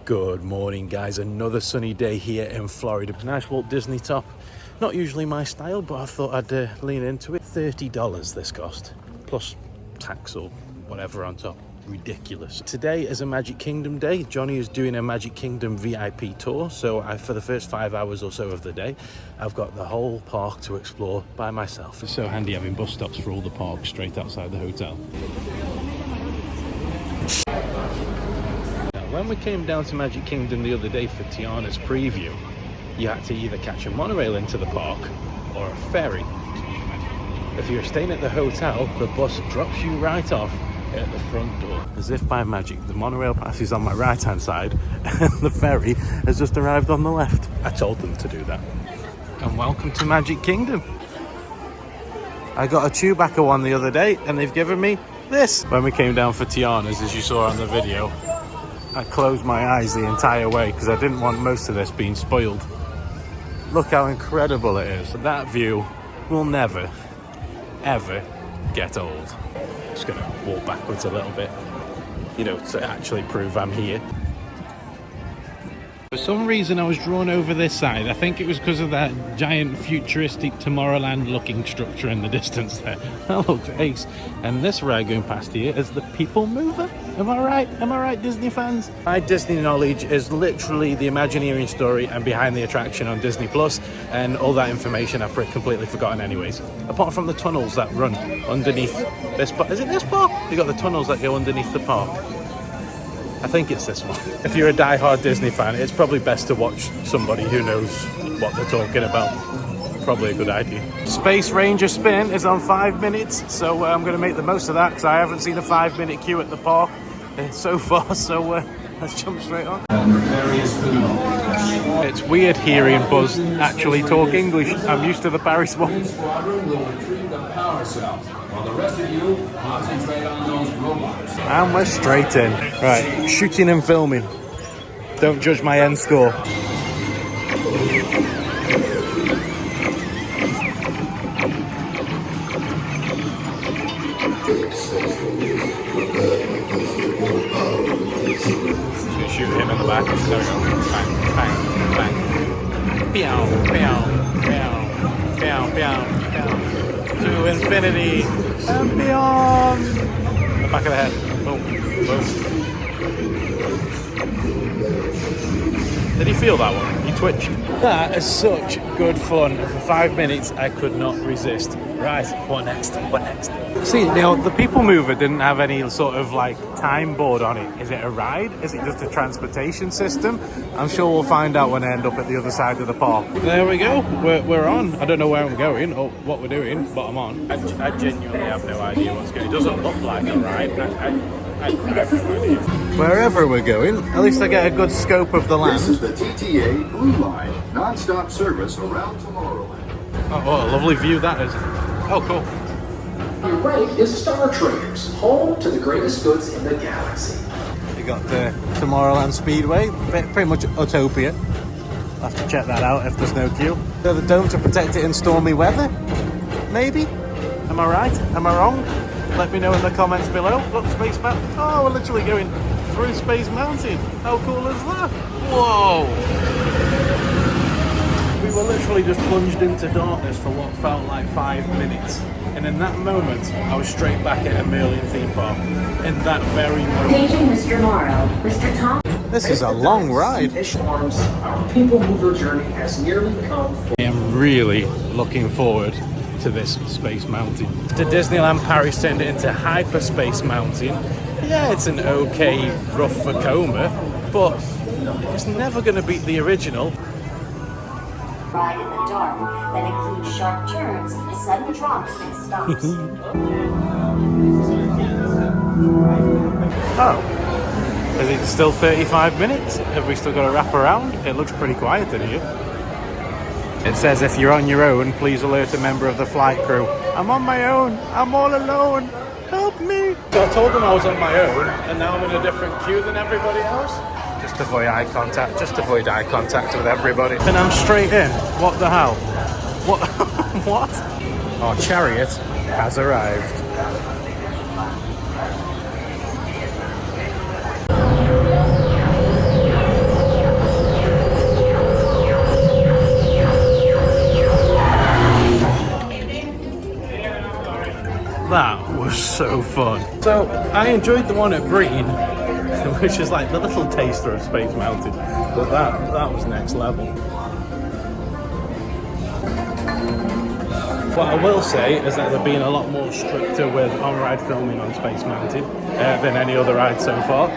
Good morning, guys. Another sunny day here in Florida. Nice Walt Disney top. Not usually my style, but I thought I'd lean into it. $30 this cost, plus tax or whatever on top. Ridiculous. Today is a Magic Kingdom day. Johnny is doing a Magic Kingdom VIP tour, so for the first 5 hours or so of the day, I've got the whole park to explore by myself. It's so handy having bus stops for all the parks straight outside the hotel. When we came down to Magic Kingdom the other day for Tiana's preview, you had to either catch a monorail into the park or a ferry. If you're staying at the hotel, the bus drops you right off at the front door. As if by magic, the monorail passes on my right hand side and the ferry has just arrived on the left. I told them to do that. And welcome to Magic Kingdom. I got a Chewbacca one the other day and they've given me this. When we came down for Tiana's, as you saw on the video, I closed my eyes the entire way because I didn't want most of this being spoiled. Look how incredible it is. That view will never, ever get old. Just gonna walk backwards a little bit, you know, to actually prove I'm here. For some reason I was drawn over this side. I think it was because of that giant futuristic Tomorrowland looking structure in the distance there. That looks ace. And this ride going past here is the Peoplemover. Am I right? Am I right, Disney fans? My Disney knowledge is literally the Imagineering story and behind the attraction on Disney Plus, and all that information I've completely forgotten anyways. Apart from the tunnels that run underneath this park. Is it this park? You got the tunnels that go underneath the park. I think it's this one. If you're a die-hard Disney fan, it's probably best to watch somebody who knows what they're talking about. Probably a good idea. Space Ranger spin is on 5 minutes, so I'm going to make the most of that because I haven't seen a 5-minute queue at the park so far, so let's jump straight on. It's weird hearing Buzz actually talk English. I'm used to the Paris one. While the rest of you concentrate on those robots. And we're straight in. Right, shooting and filming. Don't judge my end score. Shoot him in the back. There we go. Bang, bang, bang. Pew, pew, pew, pew, pew, pew. To infinity and beyond. The back of the head. Boom, boom. Did he feel that one? He twitched. That is such good fun. For 5 minutes, I could not resist. Right, what next? What next? See, now the Peoplemover didn't have any sort of like time board on it. Is it a ride? Is it just a transportation system? I'm sure we'll find out when I end up at the other side of the park. There we go. We're on. I don't know where I'm going or what we're doing, but I'm on. I genuinely have no idea what's going on. It doesn't look like a ride. I have no idea. Wherever we're going, at least I get a good scope of the land. This is the TTA Blue Line, non-stop service around Tomorrowland. Oh, what a lovely view that is. Oh, cool. Your right is Star Traders, home to the greatest goods in the galaxy. You got the Tomorrowland Speedway, pretty much Utopia. I'll have to check that out if there's no queue. The dome to protect it in stormy weather? Maybe? Am I right? Am I wrong? Let me know in the comments below. Look, Space Mountain. Oh, we're literally going through Space Mountain. How cool is that? Whoa! We were literally just plunged into darkness for what felt like 5 minutes. And in that moment, I was straight back at a Merlin theme park. In that very moment. Paging Mr. Morrow, Mr. Tom. This is a long ride. Our Peoplemover journey has nearly come full. I am really looking forward to this Space Mountain. The Disneyland Paris turned it into Hyperspace Mountain. Yeah, it's an okay rough Vekoma, but it's never going to beat the original. Ride in the dark that includes sharp turns, sudden drops, and stops. Oh, is it still 35 minutes? Have we still got to wrap around? It looks pretty quiet in here. It says if you're on your own, please alert a member of the flight crew. I'm on my own. I'm all alone. Help me. So I told them I was on my own, and now I'm in a different queue than everybody else. Just avoid eye contact. Just avoid eye contact with everybody. And I'm straight in. What the hell? What? What? Our chariot has arrived. so fun. So I enjoyed the one at Breen, which is like the little taster of Space Mountain, but that was next level. What I will say is that they're being a lot more stricter with on-ride filming on Space Mountain than any other ride so far.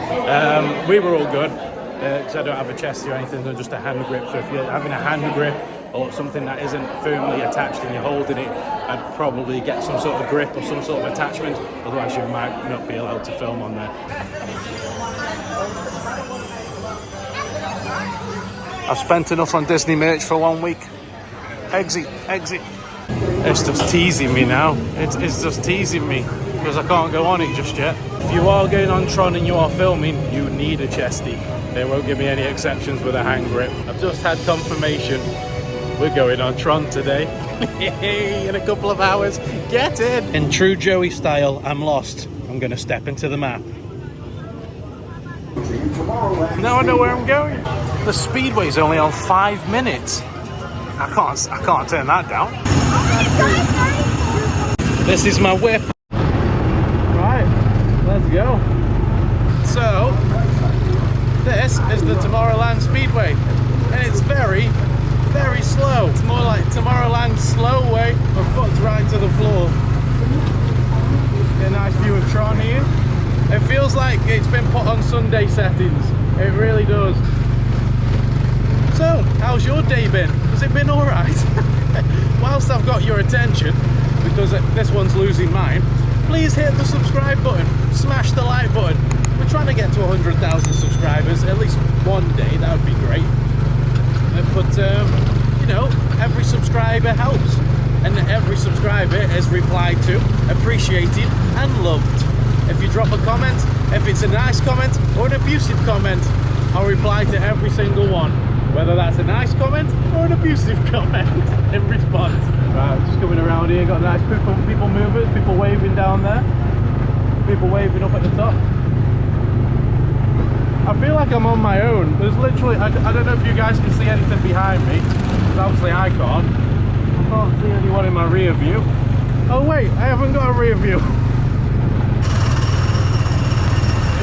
We were all good, because I don't have a chesty or anything, so just a hand grip. So if you're having a hand grip or something that isn't firmly attached and you're holding it, I'd probably get some sort of grip or some sort of attachment, otherwise you might not be allowed to film on there. I've spent enough on Disney merch for 1 week. Exit. It's just teasing me now. It's just teasing me because I can't go on it just yet. If you are going on Tron and you are filming, you need a chesty. They won't give me any exceptions with a hand grip. I've just had confirmation. We're going on Tron today. In a couple of hours. Get in! In true Joey style, I'm lost. I'm going to step into the map. Now I know where I'm going. The Speedway's only on 5 minutes. I can't turn that down. This is my whip. Right, let's go. So, this is the Tomorrowland Speedway, and it's very, very slow. It's more like Tomorrowland slow way, or foot's right to the floor. Get a nice view of Tron here. It feels like it's been put on Sunday settings. It really does. So, how's your day been? Has it been alright? Whilst I've got your attention, because this one's losing mine, please hit the subscribe button, smash the like button. We're trying to get to 100,000 subscribers, at least one day, that would be great. But, you know, every subscriber helps, and every subscriber is replied to, appreciated, and loved. If you drop a comment, if it's a nice comment or an abusive comment, I'll reply to every single one. Whether that's a nice comment or an abusive comment in response. Right, just coming around here, got nice people movers, people waving down there, people waving up at the top. I feel like I'm on my own. There's literally, I don't know if you guys can see anything behind me, because obviously I can't. I can't see anyone in my rear view. Oh wait, I haven't got a rear view.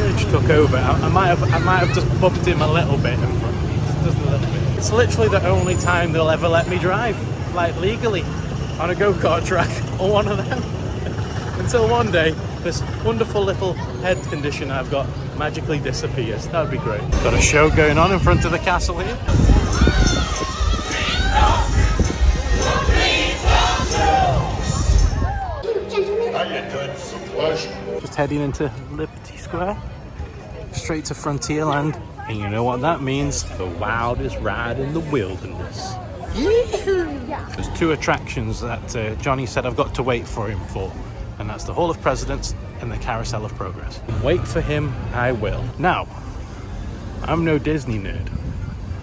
Urge took over. I might have just bumped him a little bit in front. Just a little bit. It's literally the only time they'll ever let me drive, like legally, on a go-kart track or one of them. Until one day, this wonderful little head condition I've got magically disappears. That would be great. Got a show going on in front of the castle here. Just heading into Liberty Square, straight to Frontierland. And you know what that means? The wildest ride in the wilderness. There's 2 attractions that Johnny said I've got to wait for him for. And that's the Hall of Presidents and the Carousel of Progress. Wait for him, I will. Now, I'm no Disney nerd,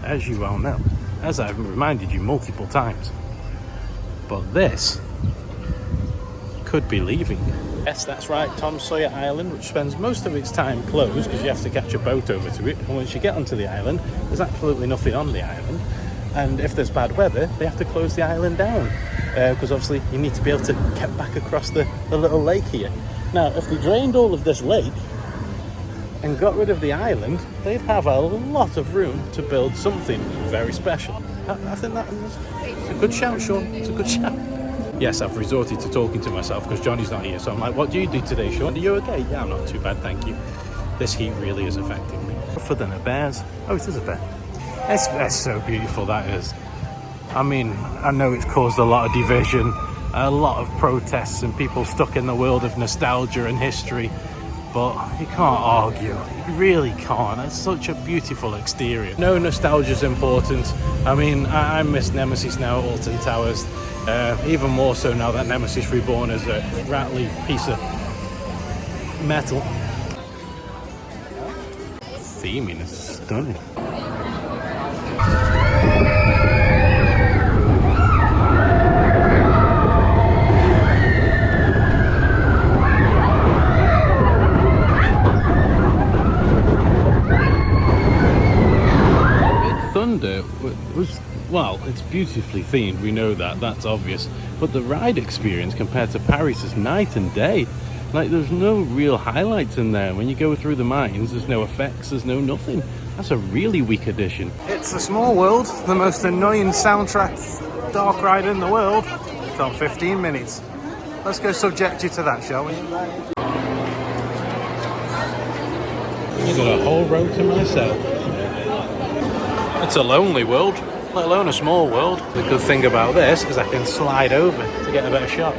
as you well know, as I've reminded you multiple times. But this could be leaving. Yes, that's right, Tom Sawyer Island, which spends most of its time closed because you have to catch a boat over to it. And once you get onto the island, there's absolutely nothing on the island. And if there's bad weather, they have to close the island down. Because obviously you need to be able to get back across the little lake here. Now, if they drained all of this lake and got rid of the island, they'd have a lot of room to build something very special. I think that's a good shout, Sean. It's a good shout. Yes, I've resorted to talking to myself because Johnny's not here. So I'm like, what do you do today, Sean? Are you okay? Yeah, I'm not too bad, thank you. This heat really is affecting me. Tougher than a bear's. Oh, it is a bear. It's so beautiful, that is. I mean, I know it's caused a lot of division, a lot of protests and people stuck in the world of nostalgia and history, but you can't argue. You really can't. It's such a beautiful exterior. No, nostalgia's important. I mean, I miss Nemesis now at Alton Towers, even more so now that Nemesis Reborn is a rattly piece of metal. Theming is stunning. Thunder was, well, it's beautifully themed, we know that, that's obvious, but the ride experience compared to Paris is night and day. Like, there's no real highlights in there. When you go through the mines, there's no effects, there's no nothing. That's a really weak addition. It's a Small World, the most annoying soundtrack dark ride in the world. It's on 15 minutes. Let's go subject you to that, shall we? I've got a whole row to myself. It's a lonely world, let alone a small world. The good thing about this is I can slide over to get a better shot.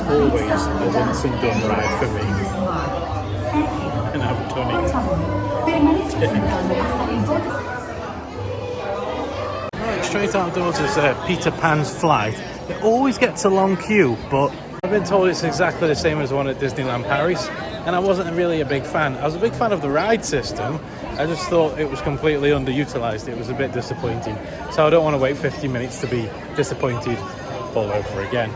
Always a once and done ride for me, and I've done it. Right, Straight Outdoors is Peter Pan's Flight. It always gets a long queue, but I've been told it's exactly the same as the one at Disneyland Paris, and I wasn't really a big fan. I was a big fan of the ride system. I just thought it was completely underutilized. It was a bit disappointing, so I don't want to wait 50 minutes to be disappointed all over again.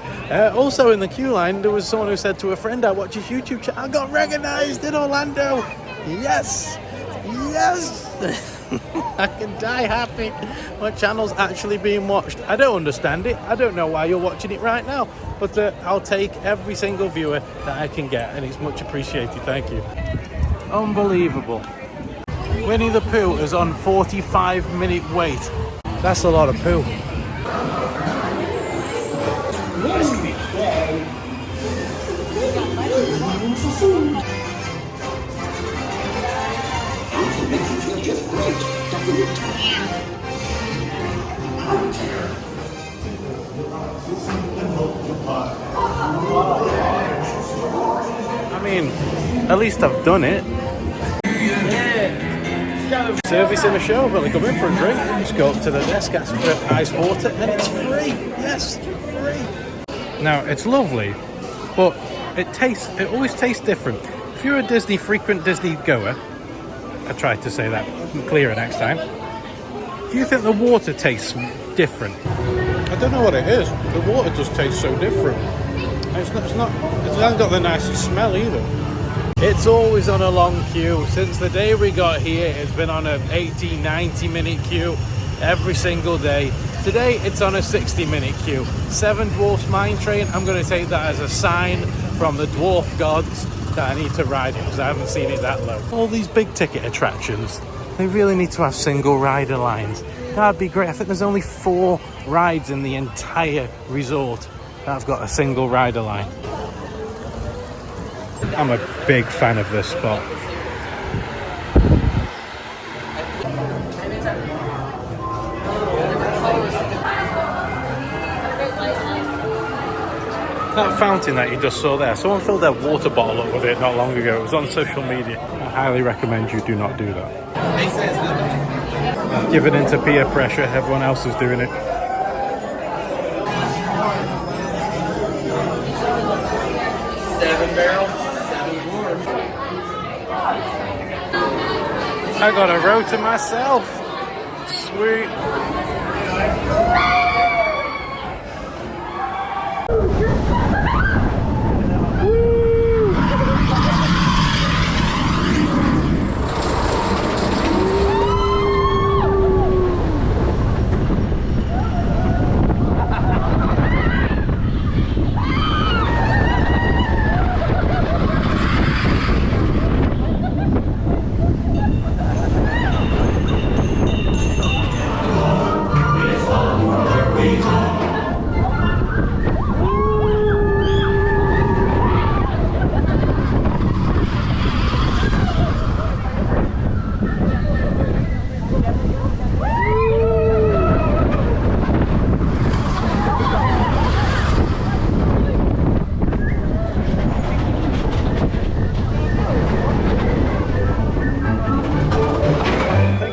Also in the queue line, there was someone who said to a friend, I watch his YouTube channel, I got recognized in Orlando. Yes, yes. I can die happy. My channel's actually being watched. I don't understand it. I don't know why you're watching it right now, but I'll take every single viewer that I can get, and it's much appreciated. Thank you. Unbelievable. Winnie the Pooh is on 45-minute wait. That's a lot of poo. I mean, at least I've done it. Service in the show, I've only come in for a drink. Just go up to the desk, ask for ice water, and it's free. Yes, free. Now, it's lovely, but it always tastes different. If you're a frequent Disney goer, I tried to say that clearer next time. Do you think the water tastes different? I don't know what it is. The water just tastes so different. It hasn't got the nicest smell either. It's always on a long queue. Since the day we got here, it's been on an 80, 90-minute queue every single day. Today, it's on a 60-minute queue. 7 Dwarfs Mine Train, I'm going to take that as a sign from the dwarf gods that I need to ride it, because I haven't seen it that low. All these big ticket attractions, they really need to have single rider lines. That'd be great. I think there's only 4 rides in the entire resort that's got a single rider line. I'm a big fan of this spot. That fountain that you just saw there, someone filled their water bottle up with it not long ago. It was on social media. I highly recommend you do not do that. Given into peer pressure, everyone else is doing it. I got a row to myself. Sweet.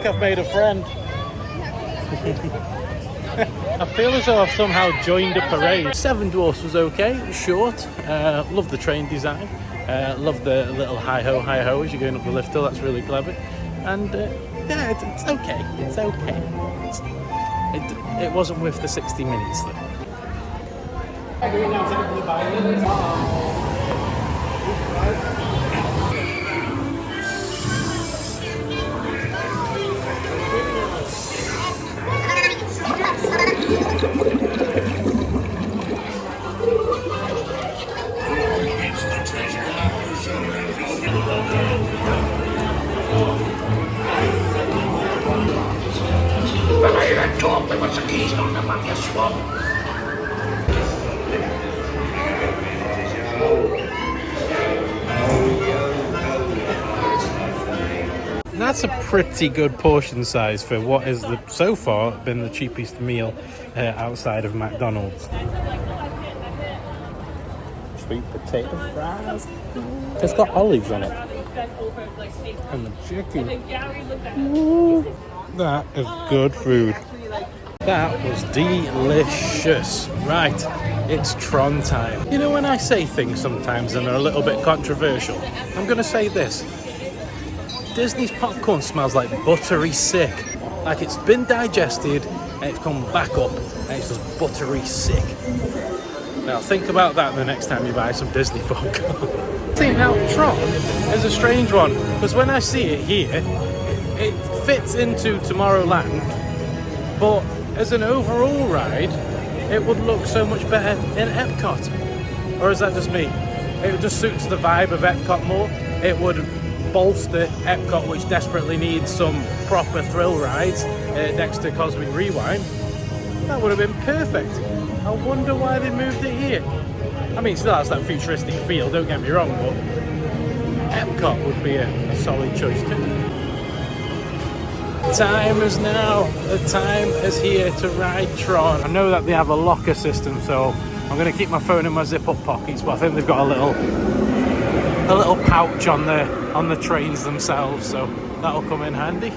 I've made a friend. I feel as though I've somehow joined a parade. Seven Dwarfs was okay, it was short. Love the train design. Love the little hi-ho as you're going up the lift hill, that's really clever. And yeah, it's okay, it's okay. It wasn't worth the 60 minutes though. That's a pretty good portion size for what is so far been the cheapest meal outside of McDonald's. Sweet potato fries. It's got olives on it. And the chicken. Ooh, that is good food. That was delicious. Right, it's Tron time. You know when I say things sometimes and they're a little bit controversial, I'm going to say this. Disney's popcorn smells like buttery sick. Like it's been digested and it's come back up and it's just buttery sick. Now think about that the next time you buy some Disney popcorn. See, now Tron is a strange one because when I see it here, it fits into Tomorrowland, but as an overall ride, it would look so much better in Epcot. Or is that just me? It just suits the vibe of Epcot more. It would bolster Epcot, which desperately needs some proper thrill rides next to Cosmic Rewind. That would have been perfect. I wonder why they moved it here. I mean, it still has that futuristic feel, don't get me wrong, but Epcot would be a solid choice too. Time is now. The time is here to ride Tron. I know that they have a locker system, so I'm going to keep my phone in my zip-up pockets, but I think they've got a little pouch on the trains themselves, so that'll come in handy.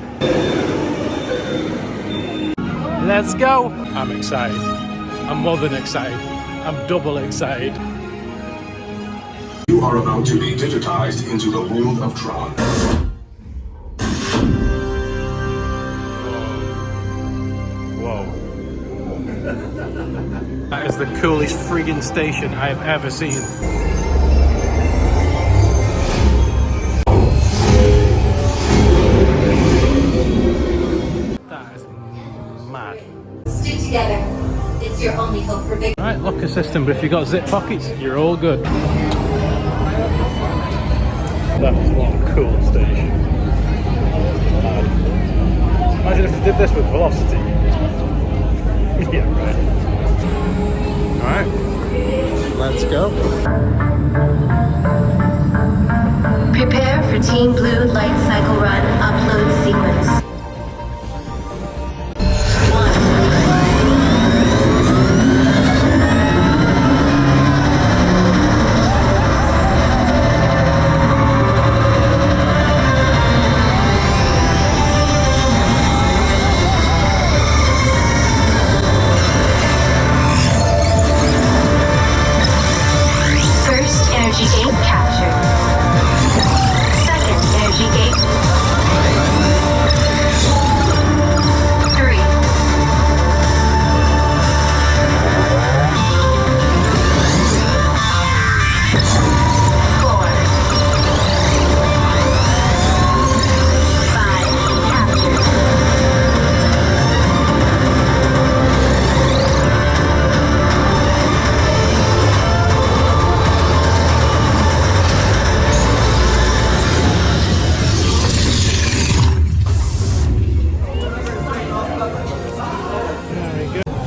Let's go. I'm excited. I'm more than excited. I'm double excited. You are about to be digitized into the world of Tron. Whoa. That is the coolest friggin' station I have ever seen. That is mad. Stick together. It's your only hope for victory. Right, locker system, but if you've got zip pockets, you're all good. That was one cool station. Imagine if they did this with Velocity. Yeah, right. Alright, let's go. Prepare for Team Blue Lightcycle Run upload sequence.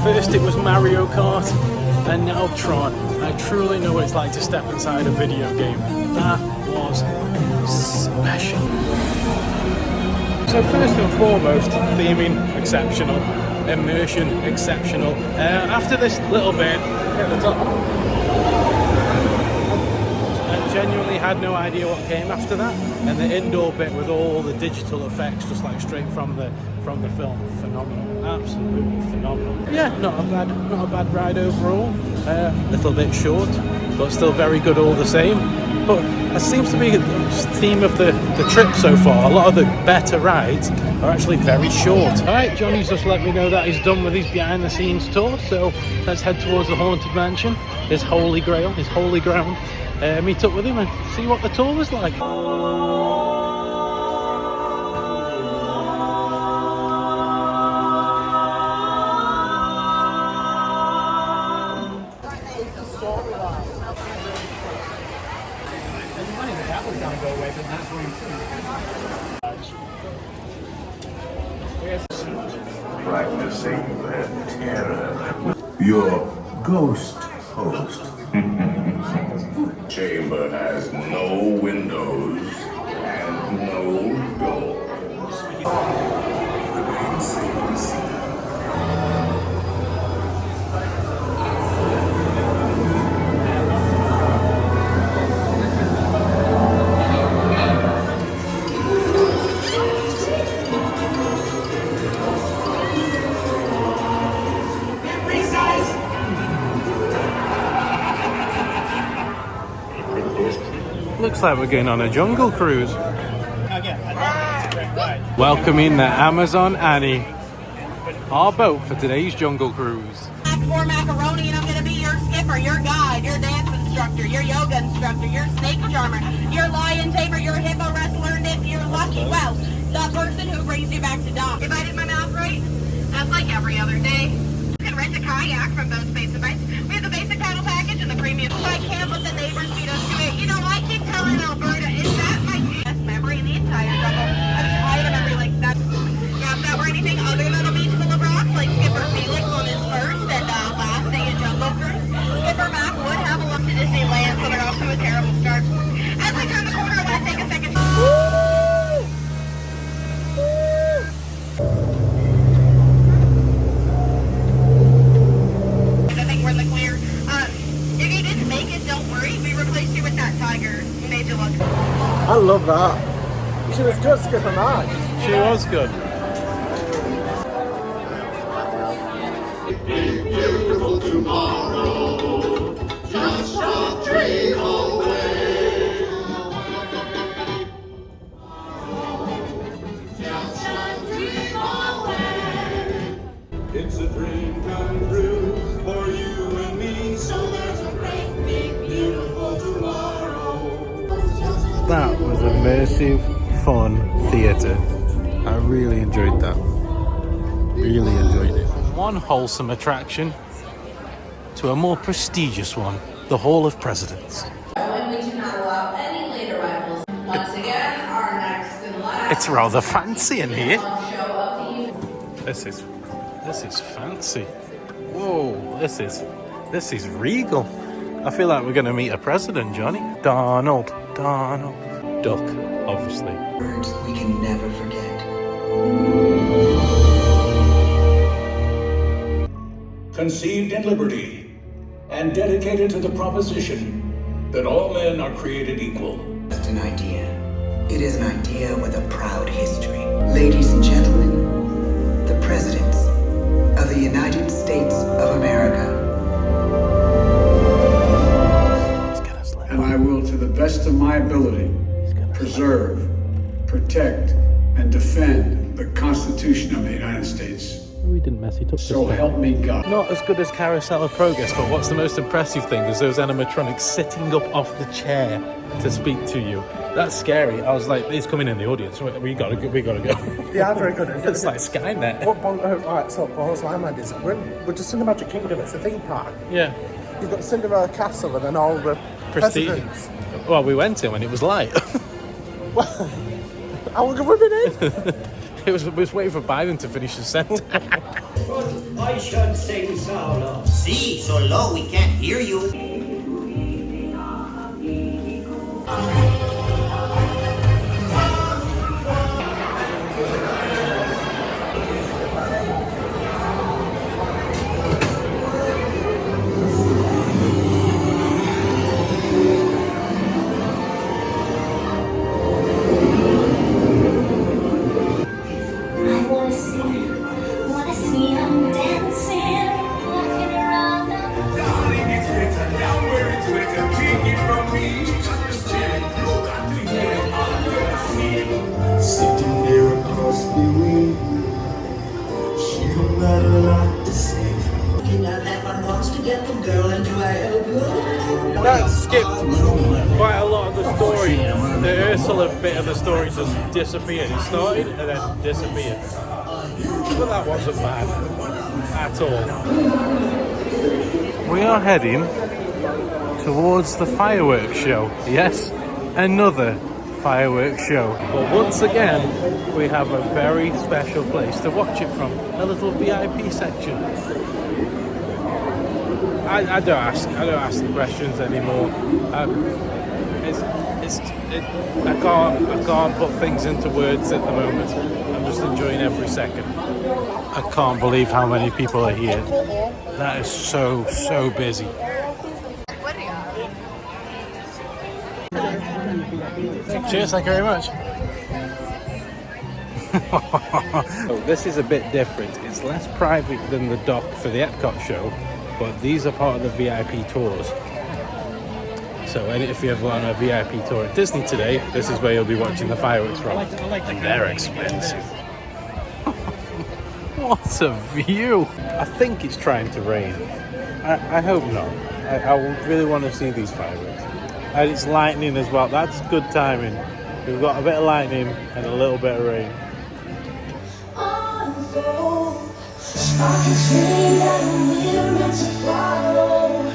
First it was Mario Kart, and now Tron. I truly know what it's like to step inside a video game. That was special. So first and foremost, theming exceptional, immersion exceptional. After this little bit at the top, Genuinely had no idea what came after that, and the indoor bit with all the digital effects, just like straight from the film, phenomenal, absolutely phenomenal. Yeah, not a bad ride overall. Little bit short, but still very good all the same. But that seems to be the theme of the trip so far. A lot of the better rides are actually very short. All right, Johnny's just let me know that he's done with his behind the scenes tour, so let's head towards the Haunted Mansion, his holy grail, his holy ground. Meet up with him and see what the tour was like. Practicing that terror. Your ghost host. Chamber has no windows and no doors. Remain safe and secret. Looks like we're going on a jungle cruise. Welcoming the Amazon Annie, our boat for today's jungle cruise. For macaroni, and I'm going to be your skipper, your guide, your dance instructor, your yoga instructor, your snake charmer, your lion tamer, your hippo wrestler, and if you're lucky, well, the person who brings you back to dock. If I did my math right, that's like every other day. You can rent a kayak from Boat Space Advice. We have the basic paddle package and the premium. If I can't let the neighbors beat us to it, you know, I keep telling Alberta, is that my best memory in the entire jungle? I mean, I remember like that. Yeah, if that were anything other than a beach full of rocks, like Skipper Felix on his first and last day in Jungle Cruise, Skipper Mac would have a look to Disneyland, so they're off to a terrible start. As we turn the corner, I want to take a second. I think we're in the clear. If you didn't make it, don't worry. We replaced you with that tiger. We made you look. I love that. She was good, Skipper Mac. She was good. Beautiful tomorrow, just a dream away. Just a dream away. It's a dream come true for you and me. So there's a great big beautiful tomorrow. That was immersive, fun theatre. I really enjoyed that. Really enjoyed it. One wholesome attraction to a more prestigious one, the Hall of Presidents. And we do not allow any late arrivals. Once again, our next and last. It's rather fancy in here. Show of the evening. This is fancy. Whoa, this is regal. I feel like we're going to meet a president, Johnny. Donald. Duck, obviously. Words we can never forget. Conceived in liberty and dedicated to the proposition that all men are created equal. Just an idea. It is an idea with a proud history. Ladies and gentlemen, the presidents of the United States of America. And I will, to the best of my ability, preserve, protect, and defend the Constitution of the United States. We didn't mess it up. So help me God. Not as good as Carousel of Progress, but what's the most impressive thing is those animatronics sitting up off the chair to speak to you. That's scary. I was like, he's coming in the audience. We gotta go. Yeah, very good. It's like Skynet. Alright, so Boris Island is we're just in the Magic Kingdom. It's a theme park. Yeah. You've got Cinderella Castle and then all the Prestige. presidents. Well, we went in when it was light. How long have we been in? We was waiting for Biden to finish his sentence. I should sing solo. See, so low we can't hear you. sitting there across the way. She don't got a lot to say. That one wants to get the girl into a help. That skipped quite a lot of the story. The Ursula bit of the story just disappeared. It started and then disappeared. But that wasn't bad at all. We are heading towards the fireworks show. Yes, another fireworks show. But once again, we have a very special place to watch it from. A little VIP section. I don't ask the questions anymore. I can't put things into words at the moment. I'm just enjoying every second. I can't believe how many people are here. That is so busy. Cheers, thank you very much. Oh, this is a bit different. It's less private than the dock for the Epcot show, but these are part of the VIP tours. So if you ever want a VIP tour at Disney today, this is where you'll be watching the fireworks from. And they're expensive. What a view! I think it's trying to rain. I hope not. I really want to see these fireworks. And it's lightning as well. That's good timing. We've got a bit of lightning and a little bit of rain. I can see that we're meant to follow.